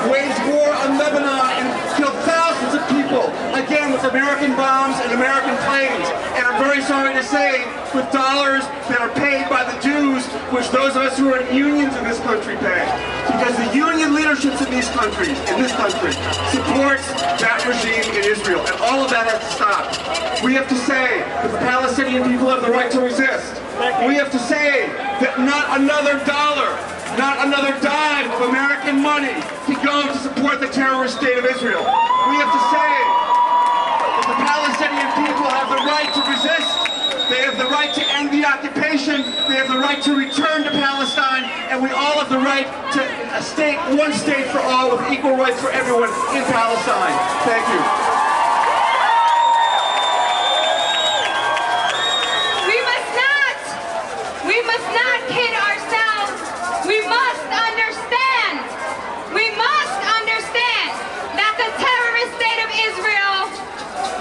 waged war on Lebanon and killed thousands of people, again with American bombs and American planes. And I'm very sorry to say, with dollars that are paid by the Jews, which those of us who are in unions in this country pay. Because the union leaderships in these countries, supports that regime in Israel. And all of that has to stop. We have to say that the Palestinian people have the right to resist. We have to say that not another dollar, not another dime of American money can go to support the terrorist state of Israel. We have to say that the Palestinian people have the right to resist. They have the right to end the occupation. They have the right to return to Palestine. And we all have the right to a state, one state for all, with equal rights for everyone in Palestine. Thank you. We must not kid ourselves. We must understand that the terrorist state of Israel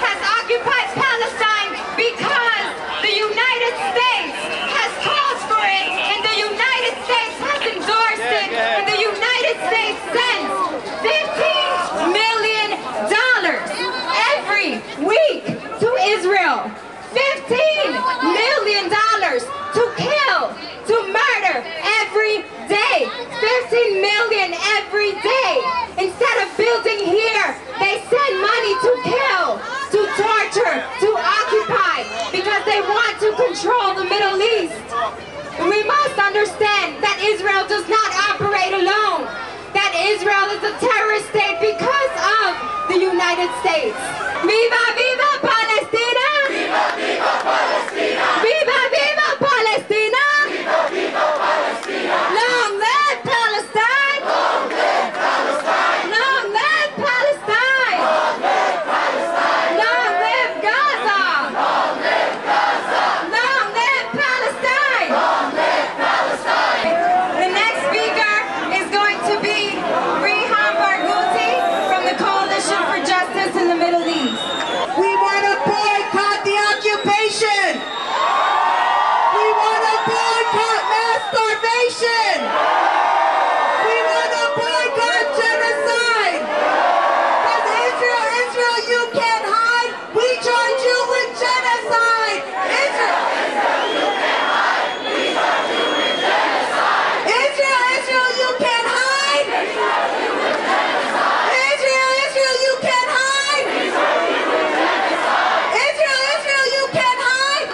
has occupied Palestine because the United States has called for it, and the United States has endorsed it, and the United States sends $15 million every week to Israel. $15 million to kill, to murder every day. 15 million every day. Instead of building here, they send money to kill, to torture, to occupy, because they want to control the Middle East. We must understand that Israel does not operate alone. That Israel is a terrorist state because of the United States. Viva, viva Palestina! Viva, viva Palestina! Viva, viva Palestina! Viva, viva Palestina! Long live Palestine! Long live Palestine! Long live Palestine! Long live Palestine! Long live Gaza! Long live Gaza! Long live Palestine! Long live Palestine! The next speaker is going to be from the Coalition for Justice in the Middle East. We want to boycott the occupation. We want to boycott mass starvation. We want to boycott genocide. Because Israel, you can't hide. We charge you with genocide. Israel, you can't hide. We charge you with genocide. Israel, you can't hide. Israel, you can't hide! Israel, you can't hide!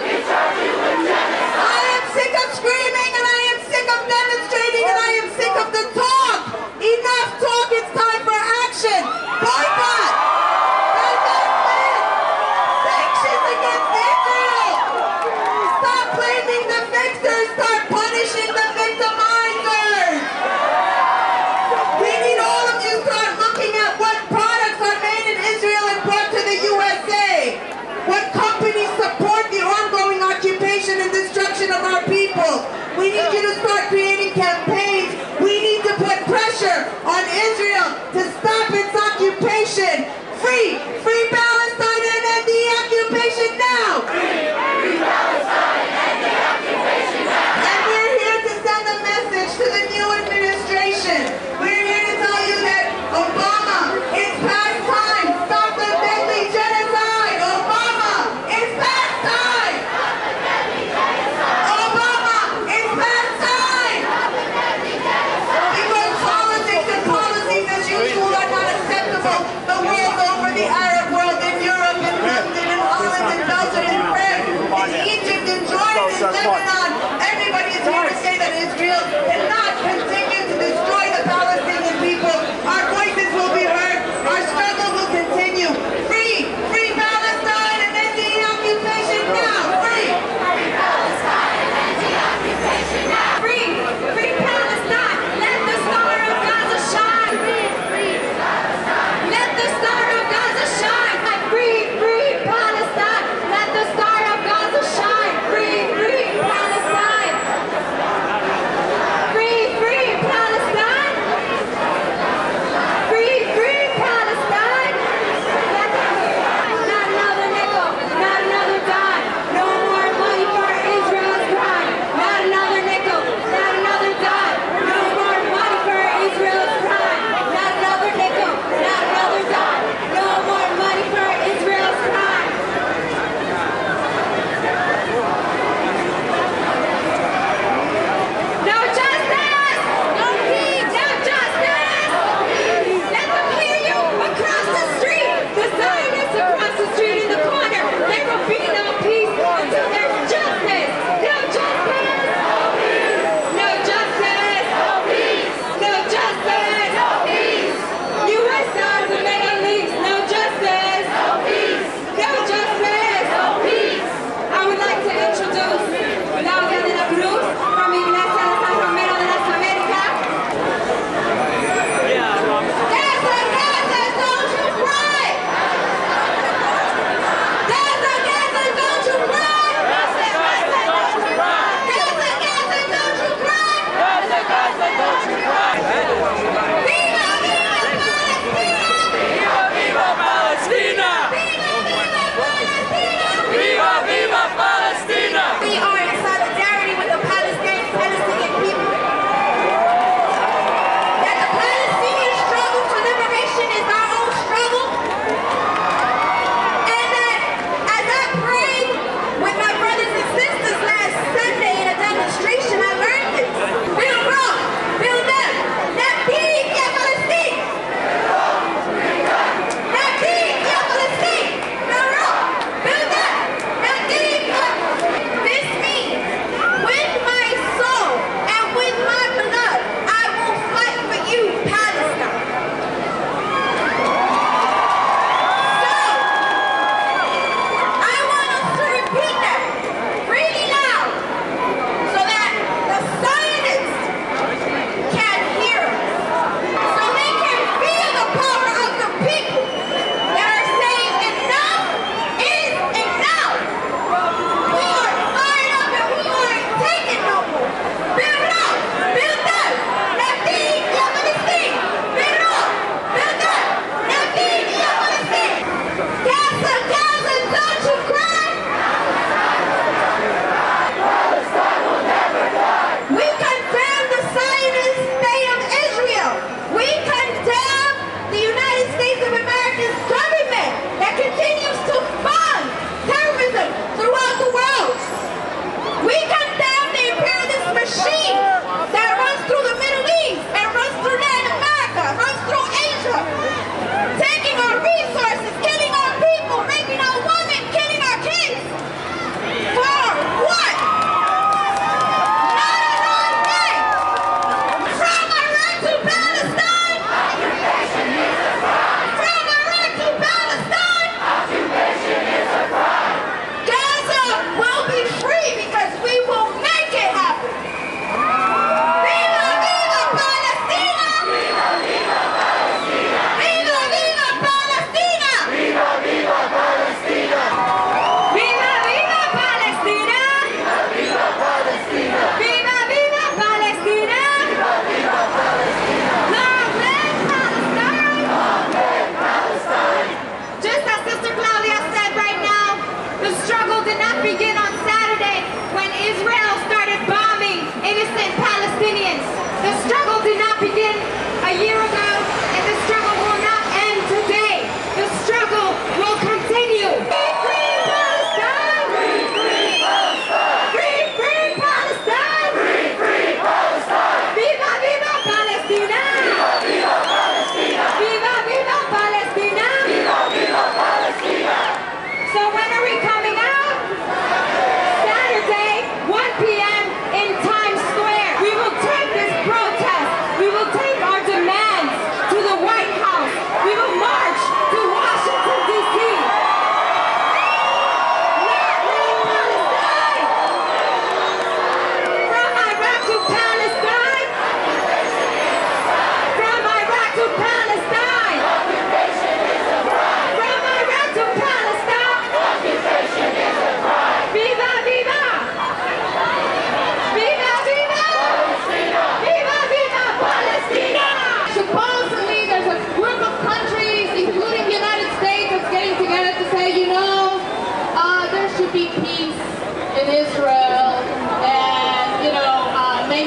I am sick of screaming, and I am sick of demonstrating, and I am sick of the talk! Enough talk, it's time for action! Boycott! Divestment! Sanctions against Israel! Stop blaming the victors! Start punishing the victimizers! We need all of you to start looking at what products are made in Israel and brought to the USA. What companies support the ongoing occupation and destruction of our people. We need you to start creating campaigns. We need to put pressure on Israel to stop its occupation. Free Palestine and end the occupation now. Free Palestine and end the occupation now. And we're here to send a message to the new administration. We're here to tell you that Obama, it's past time. Stop the deadly genocide. Obama, it's past time. Stop the deadly genocide. Obama, it's past time. Stop the deadly genocide. Because politics and policies as usual are not acceptable the world over, the Arab world, in Europe, in London, in Holland, in Belgium, in France, in Egypt, in Jordan, in Lebanon. Everybody is here to say that Israel cannot continue to destroy the Palestinian people. Our voices will be heard. Our struggle will continue. Free Palestine and end the occupation now. Free Palestine and end the occupation now. Free Palestine! Let the star of Gaza shine! Let the star of Gaza shine! Free Palestine! Let the star of Gaza shine! Free Palestine!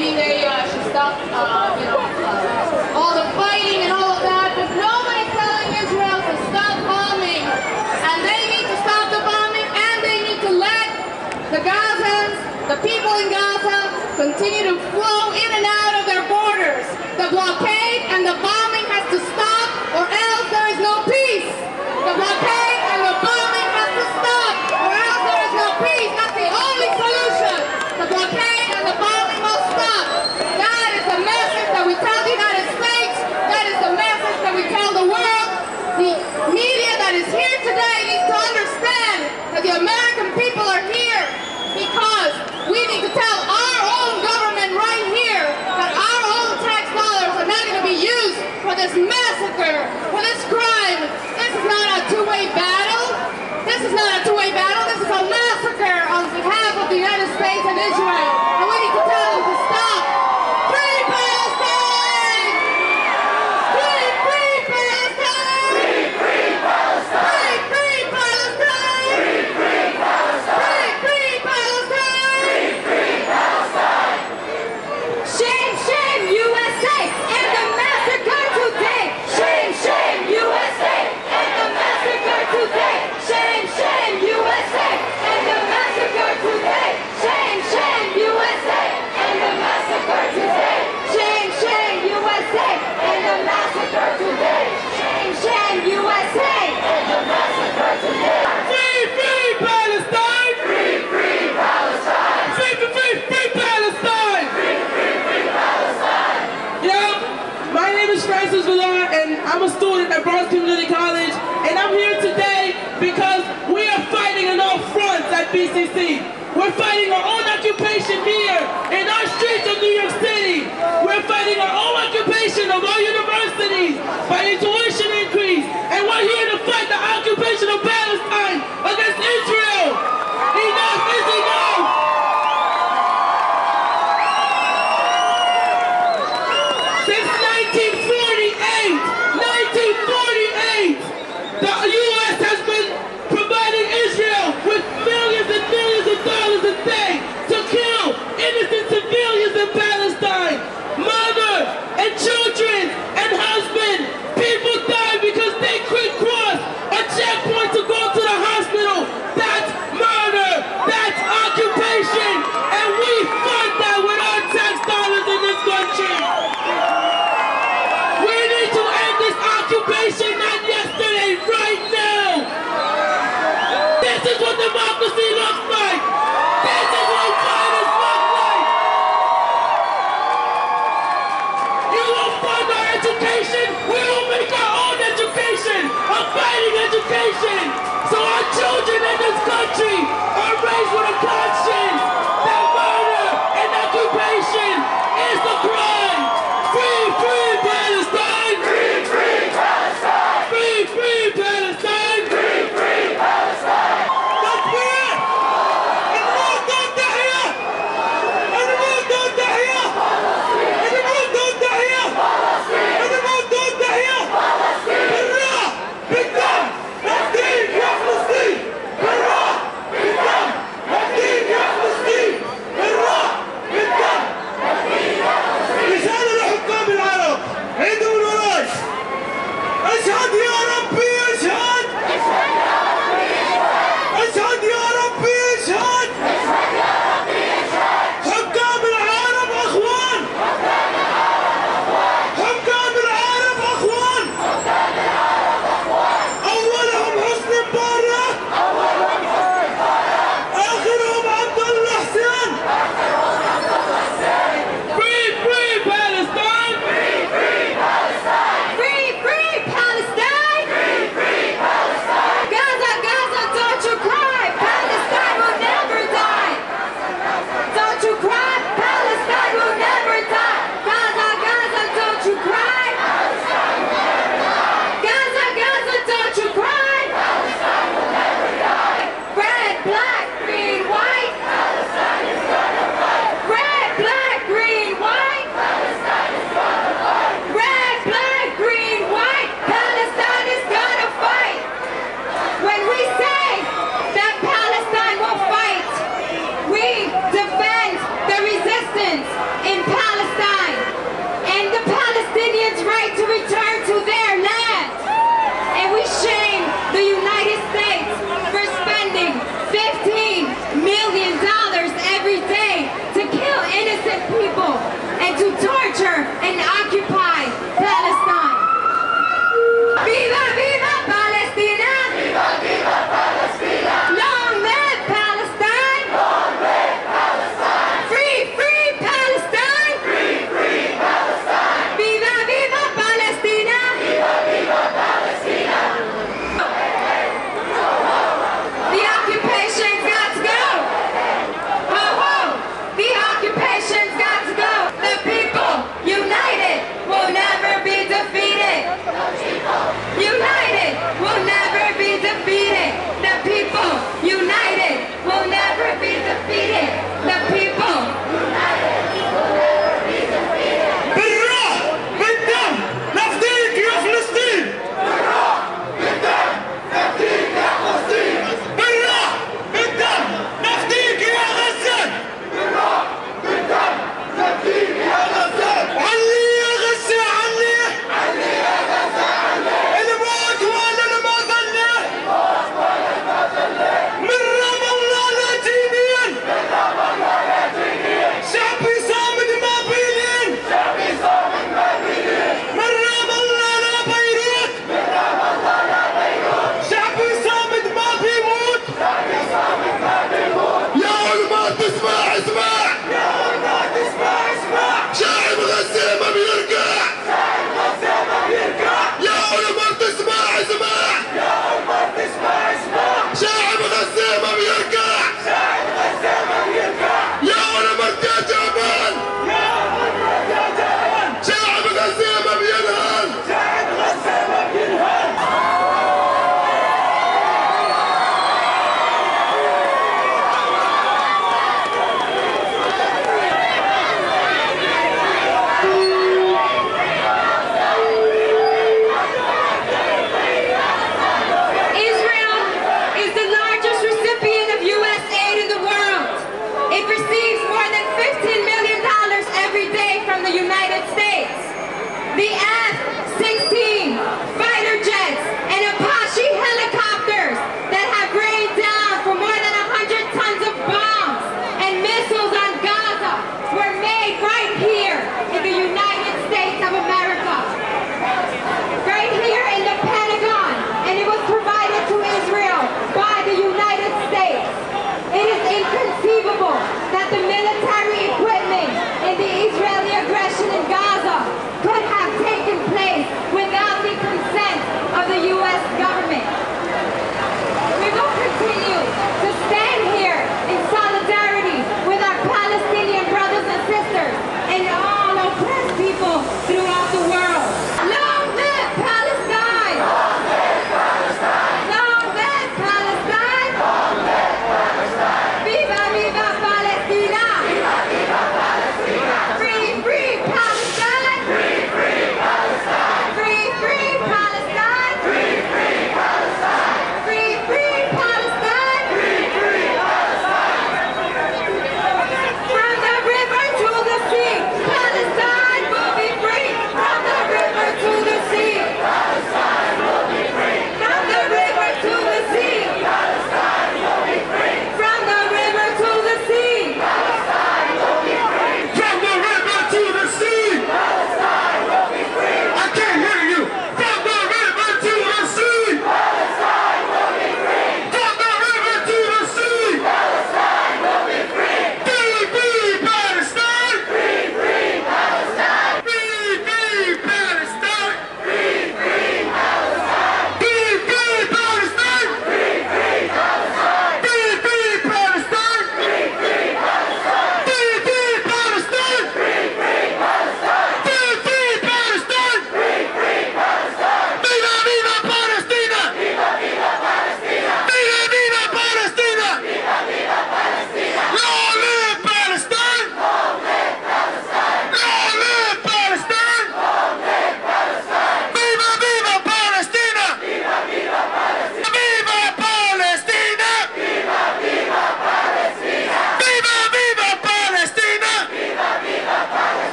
claiming they should stop, all the fighting and all of that, but nobody's telling Israel to stop bombing. And they need to stop the bombing, and they need to let the Gazans, the people in Gaza, continue to flow in and out of their borders. The blockade and the bombing has to stop, or else there is no peace. The blockade and the bombing has to stop, or else there is no peace. That's the only solution. The blockade and the bombing must stop. That is the message that we tell the United States. That is the message that we tell the world. The media that is here today needs to understand that the American people are here because we need to tell our own government right here that our own tax dollars are not going to be used for this massacre, for this crime. This is not a two-way battle. This is not a two-way battle. This is a massacre on behalf of the United States and Israel. And we need to tell them to stop. Free Palestine! Free, free Palestine! Free, free Palestine! Free, free Palestine! Free, free Palestine! Free, free Palestine! Free, free Palestine! Shame, shame, USA, and the massacre today. Shame, shame, USA, and the massacre today. Shame, shame, USA, and the massacre today. Shame, shame, USA, and the massacre today. Shame, shame, USA, and the massacre today. Shame, shame, USA, and the massacre today. Free, free Palestine! Free, free Palestine! Free, free, free, free Palestine! Free, free, free Palestine! My name is Francis Villar, and I'm a student at Bronx Community College, and I'm here today because we are fighting on all fronts at BCC. We're fighting our own occupation here in our streets of New York City. We're fighting our own occupation of our universities by tuition increase, and we're here to fight the occupation of Palestine against Israel. Enough is enough! Since 1948, the U.S. has been providing Israel with millions and millions of dollars a day to kill innocent civilians in Palestine. Mothers and children and husbands, people die because they couldn't cross a checkpoint to go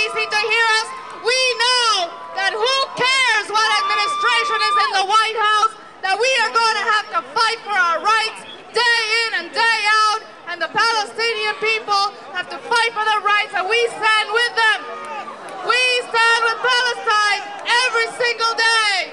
DC to hear us. We know that who cares what administration is in the White House, that we are going to have to fight for our rights day in and day out, and the Palestinian people have to fight for their rights, and we stand with them. We stand with Palestine every single day.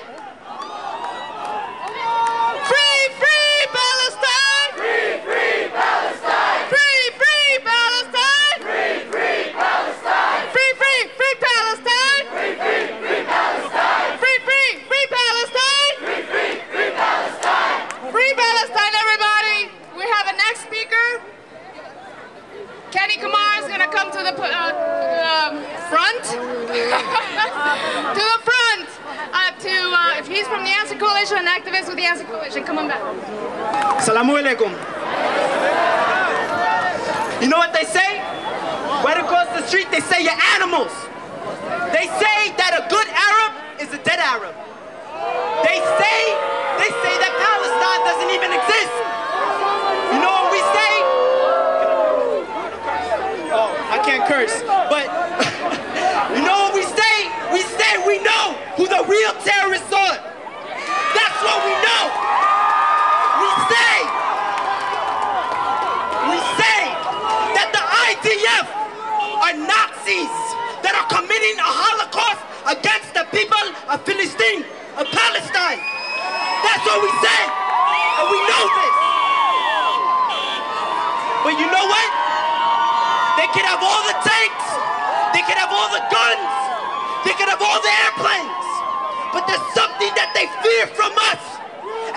Free, free Palestine! Free, free Palestine! Free, free Palestine! Free, free Palestine! Free, free, free Palestine! Free, free, free Palestine! Free, free, free Palestine! Free, free, free Palestine! Free Palestine, everybody! We have a next speaker. Kenny Kumar is going to come to the front. To the front. If he's from the Answer Coalition, an activist with the Answer Coalition, come on back. Assalamu alaikum. You know what they say? Right across the street, they say you're animals. They say that a good Arab is a dead Arab. They say that Palestine doesn't even exist. You know what we say? Oh, I can't curse. But you know what we say? We say we know who the real terrorists are. That's what we know. We say that the IDF are Nazis that are committing a Holocaust against the people of Palestine, of Palestine. That's what we say, and we know this. But you know what? They could have all the tanks, they could have all the guns, they could have all the airplanes, but there's something that they fear from us,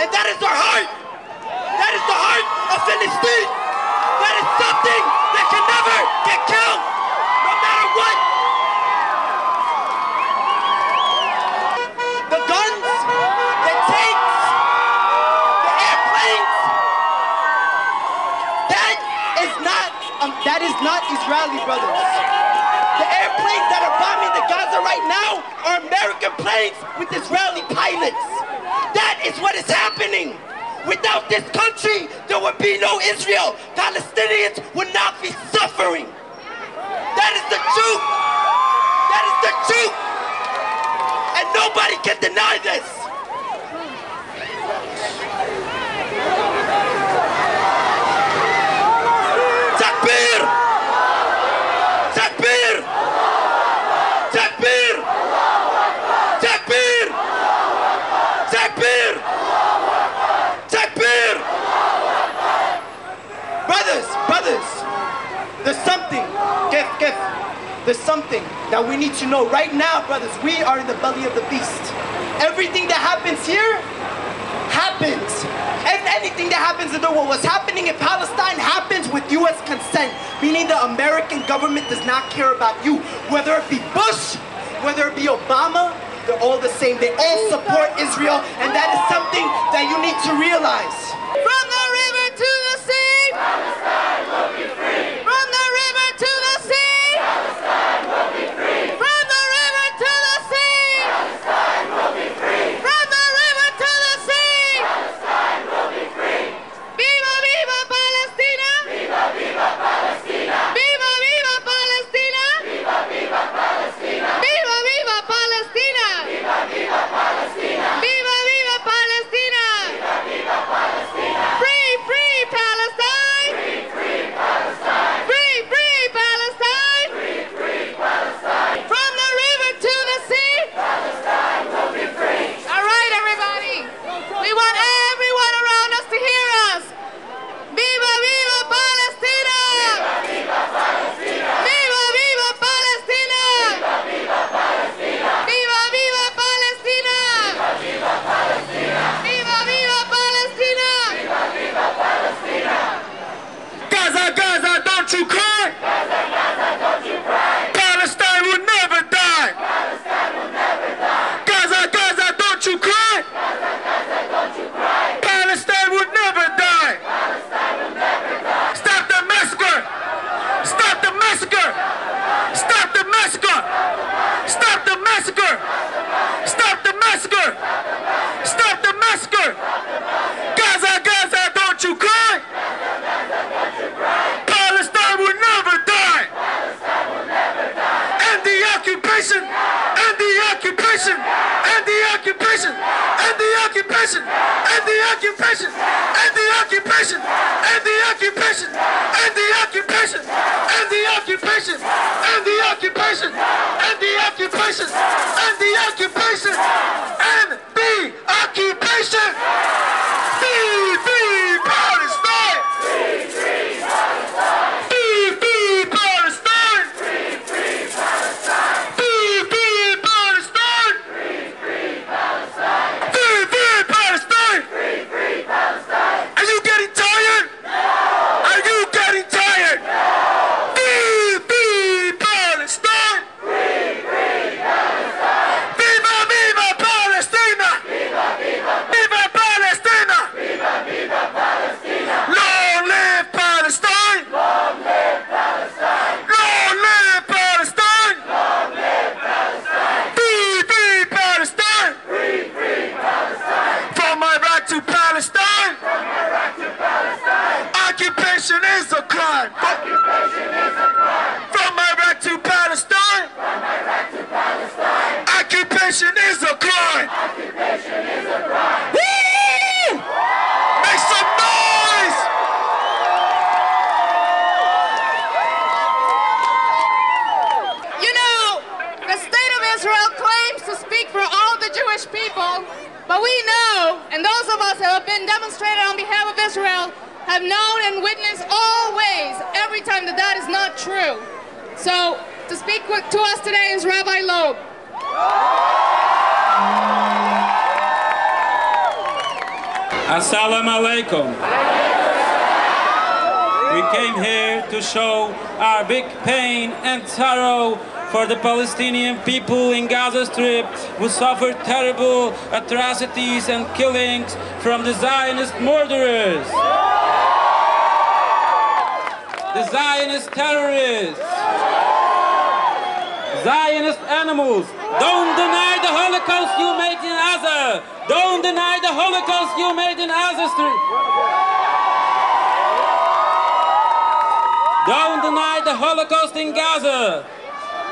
and that is our heart. That is the heart of Palestine. That is something that can never get killed, no matter what. The guns, the tanks, the airplanes, that is not Israeli, brothers. The airplanes that are bombing the Gaza right now are American planes with Israeli pilots. That is what is happening. Without this country, there would be no Israel. Palestinians would not be suffering. That is the truth. That is the truth. And nobody can deny this. Takbir! Takbir! Takbir! Takbir! Takbir! Takbir! Brothers, there's something. There's something that we need to know right now, brothers. We are in the belly of the beast. Everything that happens here happens. And anything that happens in the world, what's happening in Palestine happens with U.S. consent, meaning the American government does not care about you. Whether it be Bush, whether it be Obama, they're all the same. They all support Israel, and that is something that you need to realize. From the river to the sea! Palestine will be free! From the river to the sea! Palestine will be free! From the river to the sea! Palestine will be free! From the river to the sea! Palestine will be free! Viva, viva Palestina! Viva, viva Palestina! Viva, viva Palestina! Viva, viva Palestina! Viva, viva Palestina! Viva, viva Palestina! Viva, viva Palestina! Viva, viva Palestina! Free, occupation! End the occupation! End the occupation! End the occupation! End the occupation! End the occupation! End the occupation! End the occupation! End the occupation! Free Palestine! Free Palestine! Free Palestine! Free Palestine! Free Palestine! Free Palestine! Free Palestine! Are you getting tired? No! Are you getting tired? No! Free Palestine! Free Palestine! Viva, viva Palestina! Viva, viva! Viva Palestina! Viva, viva Palestina! Long live Palestine! Long live Palestine! Long live Palestine! Long live Palestine! Free Palestine! Free Palestine! From Iraq to Palestine! From Iraq to Palestine! Occupation is a crime! Occupation is a crime! From Iraq to Palestine! From Iraq to Palestine! Occupation is a crime! Occupation is a crime! Woo! Make some noise! You know, the state of Israel claims to speak for all the Jewish people, but we know, and those of us who have been demonstrating on behalf of Israel have known and witnessed always, every time that is not true. So, to speak to us today is Rabbi Loeb. Assalamu alaikum. We came here to show our big pain and sorrow for the Palestinian people in Gaza Strip who suffered terrible atrocities and killings from the Zionist murderers, the Zionist terrorists, Zionist animals. Don't deny the Holocaust you made in Gaza. Don't deny the Holocaust you made in Gaza Strip. Don't deny the Holocaust in Gaza.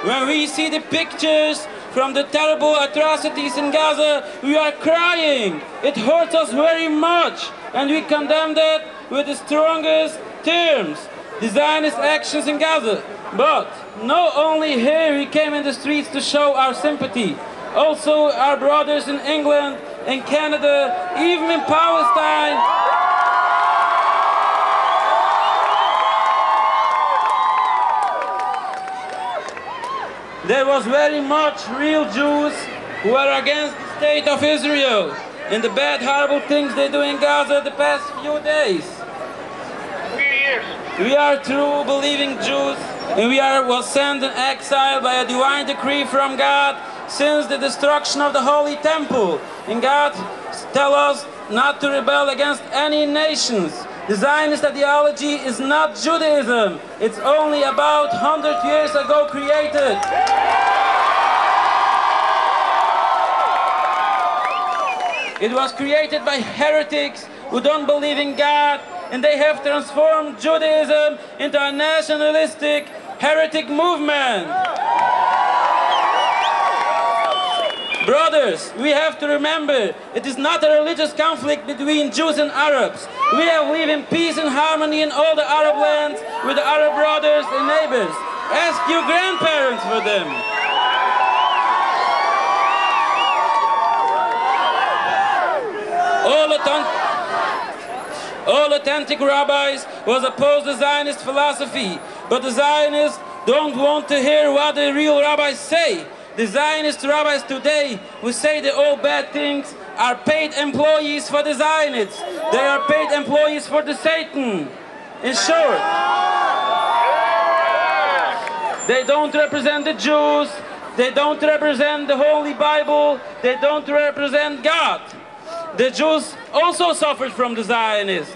When we see the pictures from the terrible atrocities in Gaza, we are crying. It hurts us very much, and we condemn that with the strongest terms. The Zionist actions in Gaza. But not only here we came in the streets to show our sympathy, also our brothers in England, in Canada, even in Palestine. There was very much real Jews who are against the state of Israel and the bad, horrible things they do in Gaza the past few days. We are true believing Jews, and we was sent in exile by a divine decree from God since the destruction of the Holy Temple. And God tells us not to rebel against any nations. The Zionist ideology is not Judaism. It's only about 100 years ago created. It was created by heretics who don't believe in God, and they have transformed Judaism into a nationalistic, heretic movement. Brothers, we have to remember, it is not a religious conflict between Jews and Arabs. We have lived in peace and harmony in all the Arab lands with the Arab brothers and neighbors. Ask your grandparents for them. All authentic rabbis was opposed to Zionist philosophy, but the Zionists don't want to hear what the real rabbis say. The Zionist rabbis today who say that all bad things are paid employees for the Zionists. They are paid employees for the Satan. In short, they don't represent the Jews, they don't represent the Holy Bible, they don't represent God. The Jews also suffered from the Zionists,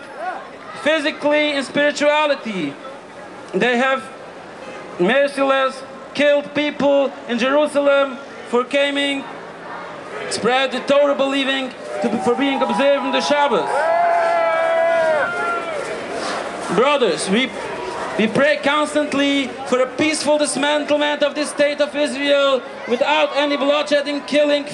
physically and spirituality. They have merciless killed people in Jerusalem for coming, spread the Torah believing, for being observing the Shabbos. Brothers, we pray constantly for a peaceful dismantlement of the state of Israel without any bloodshed and killing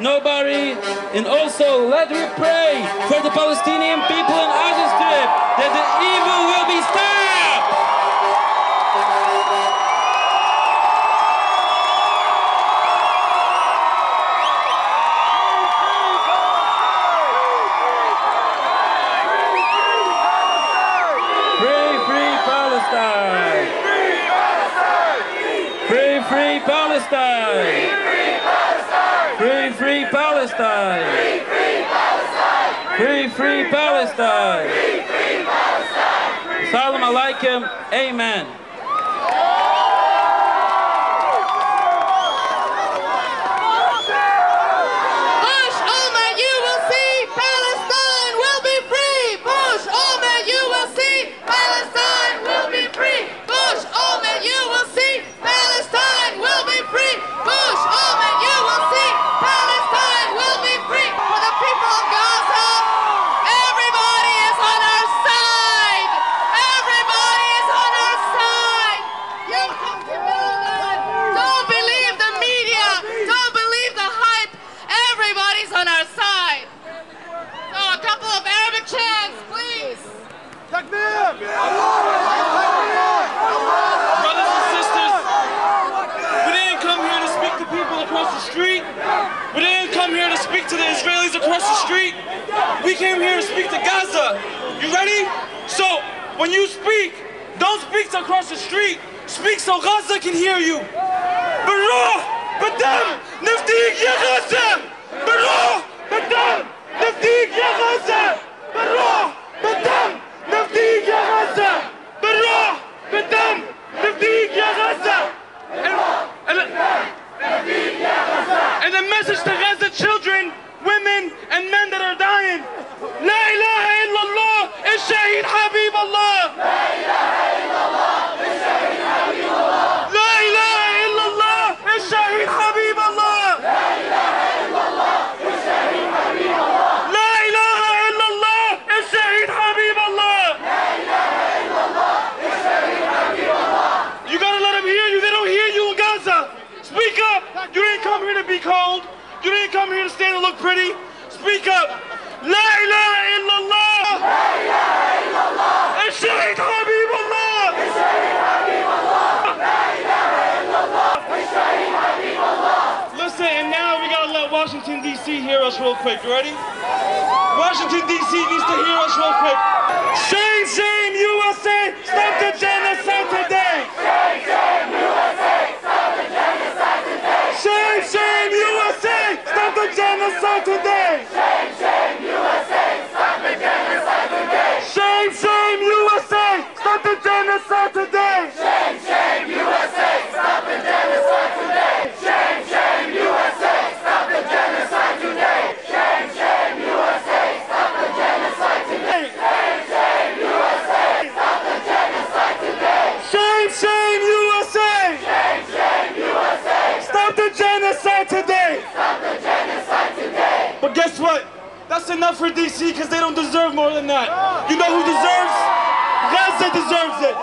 nobody. And also, let me pray for the Palestinian people in Gaza Strip, that the evil will be stopped. Free Palestine! Free Palestine! Free Palestine! Free Palestine! Salam alaikum. Amen. Bush, Omer, you will see Palestine will be free. Bush, Omer, you will see Palestine will be free. Bush, Omer, you will see Palestine will be free. Bush, Omer, you will see Palestine will be free. For the people of Gaza, everybody is on our side. Everybody is on our side. You have to know that. Don't believe the media. Don't believe the hype. Everybody's on our side. So a couple of Arabic chants, please. Brothers and sisters, we didn't come here to speak to people across the street. We didn't come here to speak to the Israelis across the street. We came here to speak to Gaza. You ready? So, when you speak, don't speak to across the street. Speak so Gaza can hear you. بالروح بالدم نفديك يا غزة. بالروح بالدم نفديك يا غزة. بالروح بالدم نفديك يا غزة. بالروح بالدم نفديك يا غزة. And the message to Gaza children, women, and men that are dying. لا إله إلا الله الشهيد حبيب الله. لا إله إلا الله الشهيد حبيب الله. لا إله إلا الله الشهيد حبيب الله. لا إله إلا الله الشهيد حبيب الله. لا إله إلا الله الشهيد حبيب الله. لا إله إلا الله الشهيد حبيب الله. You gotta let them hear you. They don't hear you in Gaza. Speak up. You didn't come here to be cold. You didn't come here to stand and look pretty. Speak up. لا إله إلا الله. لا إله إلا الله الشهيد حبيب الله. الشهيد حبيب الله. لا إله إلا الله الشهيد حبيب الله. Listen, and now we gotta let Washington D.C. hear us real quick. You ready? Washington D.C. needs to hear us real quick. Shame, shame, USA! Stop the genocide today! Shame, shame, USA! Stop the genocide today! Shame, shame, USA! Stop the genocide today! Shame, shame, USA! Stop the genocide today! Shame, shame, USA! Stop the genocide today! Shame, shame, USA! Stop the genocide today! Shame, shame, USA! Stop the genocide today! Shame, shame, USA! Stop the genocide today! Shame, shame, USA! Stop the genocide today! Shame, shame, USA! Shame, shame, USA! Stop the genocide today! Stop the genocide today! But guess what? That's enough for DC because they don't deserve more than that. You know who deserves? Gaza deserves it.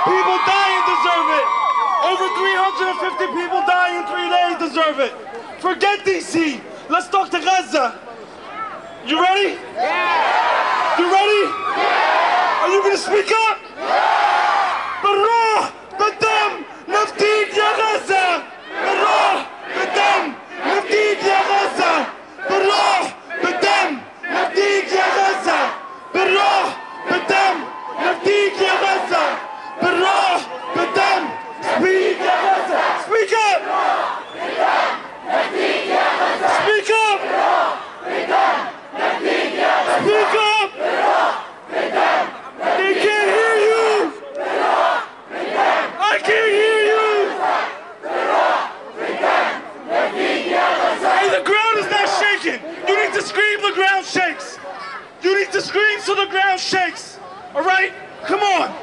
People dying deserve it. Over 350 people dying in 3 days deserve it. Forget DC. Let's talk to Gaza. You ready? Yeah. You ready? Yeah. Are you gonna speak up? Yeah. بالروح بالدم نفديك يا غزة. بالروح بالدم نفديك يا غزة. بالروح بالدم نفديك يا غزة. بالروح بالدم نفديك يا غزة. بالروح بالدم. Speak يا غزة. Speak up. Speak up. Speak up. They can't hear you. I can't hear you. Hey, the ground is not shaking. You need to scream, the ground shakes. You need to scream so the ground shakes. All right? Come on.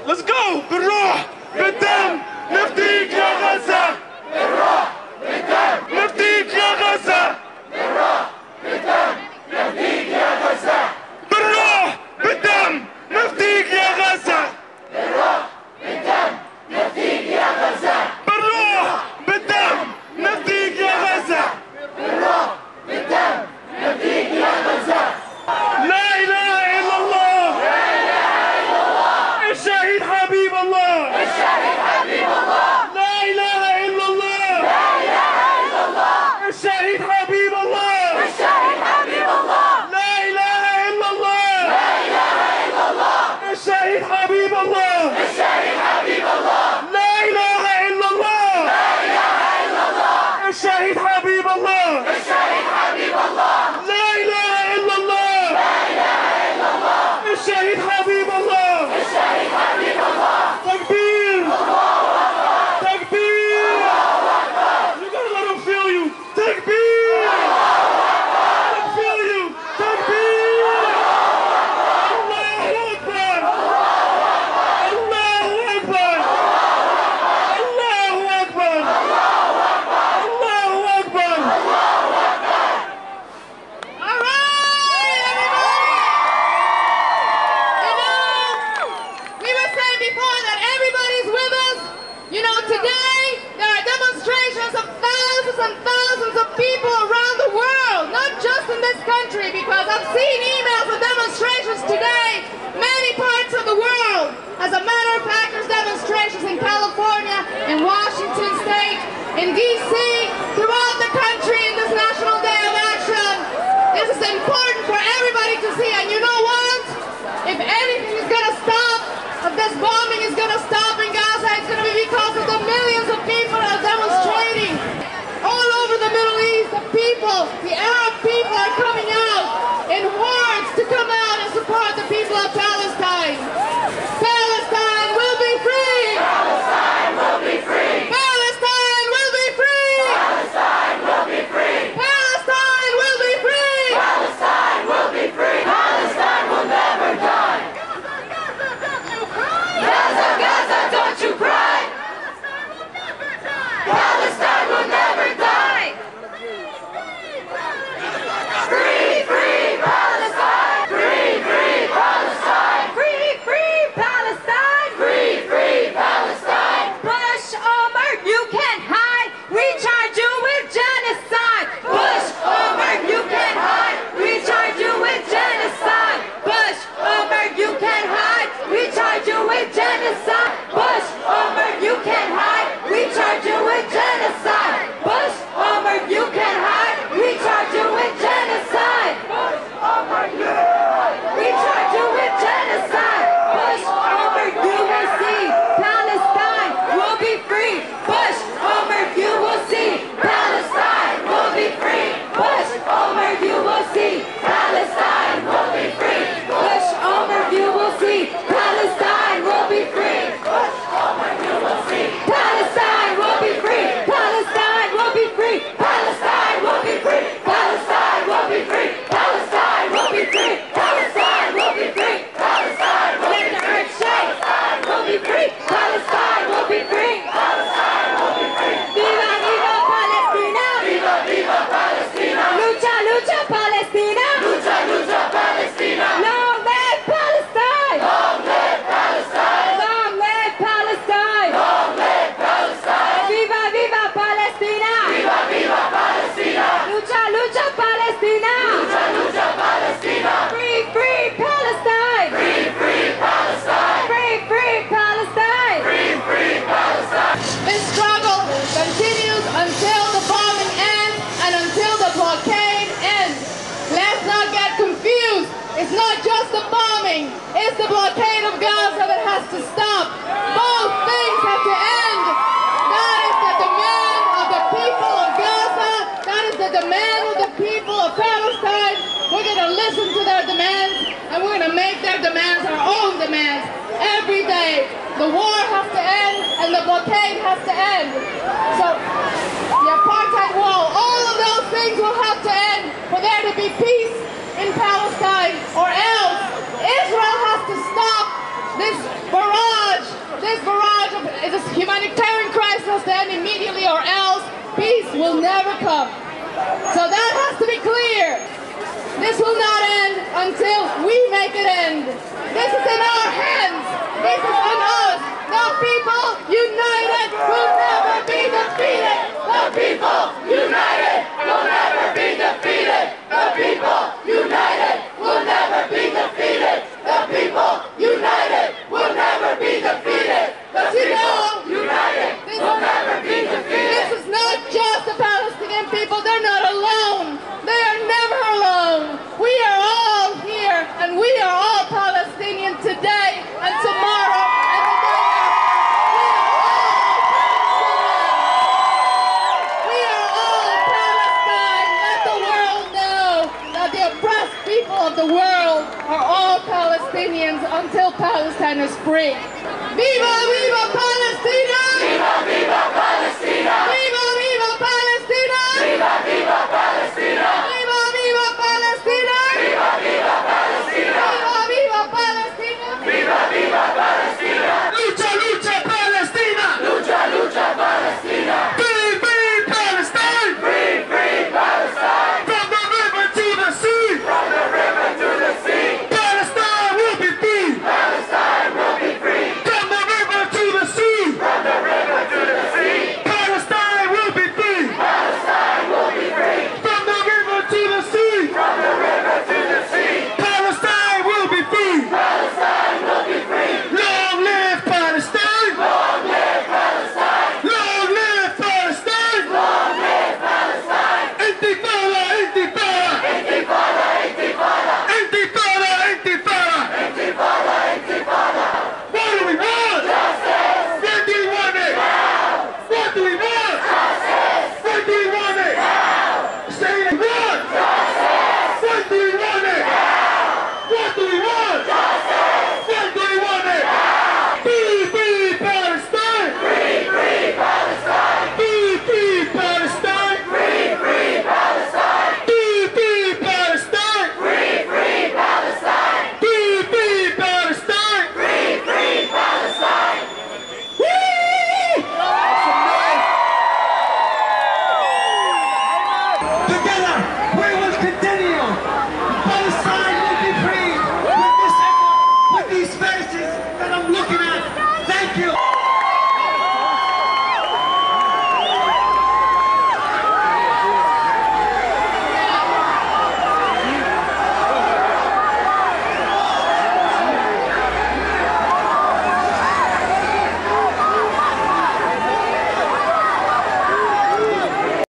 Let's go. بالروح بالدم نفديك يا غزة. بالروح بالدم نفديك يا غزة. بالروح بالدم نفديك يا غزة. بالروح بالدم نفديك يا غزة. بالروح بالدم نفديك يا غزة. بالروح بالدم نفديك يا غزة. بالروح الشهيد حبيب الله الشهيد حبيب الله لا إله إلا الله لا إله إلا الله الشهيد حبيب الله الشهيد حبيب الله لا إله إلا الله لا إله إلا الله الشهيد حبيب الله الشهيد حبيب الله تكبير الله أكبر تكبير الله أكبر You gotta let them feel you تكبير Let them feel you تكبير الله أكبر الله أكبر الله أكبر الله أكبر All right, everybody. We were saying before that everybody's with us. Today there are demonstrations of thousands and thousands of people around the world, not just in this country, because I've seen emails of demonstrations today, many parts of the world. As a matter of fact, there's demonstrations in California, in Washington State, in D.C., throughout the country in this National Day of Action. This is important for everybody to see, and you know what? If anything is going to stop, if this bombing is going to stop in Gaza, it's going to be because of the millions of people that are demonstrating. All over the Middle East, the Arab people are coming out in hordes to come out and support the people of Palestine. Palestine will be free! Palestine will be free Palestine will be free! Palestine will be free Palestine will be free! Palestine will be free Palestine will never die Gaza, Gaza, don't you cry Palestine will never die Free, free Palestine Free, free Palestine Free, free Palestine! Free, free Palestine Bush, Omar, you can't hide! We charge you with genocide! Bush, Omar, you can't hide! We charge you with genocide! Bush, Omar, you can't hide! We charge you with genocide! Bush, Omar, you can't hide! We charge you with genocide! Bush, Omar, you can't hide! We charge you with genocide! Bush, Omar, you We charge you with genocide! Bush, Omar, you will see! Palestine will be free! Bush, Omar, you will see! Palestine will be free! Bush, Omar, you will see! Palestine will be free! Bush, Omar, you will see! Palestine will be free! Bush, Omar, you will see! Palestine will be free! Palestine will be free! Palestine will be free! Palestine will be free! Palestine will be free! Palestine will be free! Palestine will be free! Palestine will be free! Palestine will be free! Palestine will be free! Viva, viva Palestina! Viva, viva Palestina Lucha, lucha Palestina! Lucha, lucha Palestina Long live Palestine! Long live Palestine Long live Palestine! Long live Palestine Viva, viva Palestina! Viva, viva Palestina Lucha, lucha Palestina! Lucha, lucha Palestina Free, free Palestine! Free, free Palestine Free, free Palestine! Free, free Palestine This struggle continues until the bombing ends and until the blockade ends. Let's not get confused. It's not just the bombing, it's the blockade of Gaza that has to stop. Both things have to end. That is the demand of the people of Gaza. That is the demand of the people of Palestine. We're going to listen to their demands and we're going to make their demands our own demands. Every day, the war has to end and the blockade has to end. So, the apartheid wall, all of those things will have to end for there to be peace in Palestine, or else Israel has to stop this barrage of this humanitarian crisis has to end immediately, or else peace will never come. So that has to be clear. This will not end until we make it end. This is in our hands. This is on us. The people united will never be defeated. The people united will never be defeated. The people united will never be defeated. The people united will never be defeated. The people united will never be defeated. This is not just the Palestinian people. They're not alone. They are never alone. We are all here and we are all Palestinian today are all Palestinians until Palestine is free. Viva, viva Palestina! Viva, viva Palestina!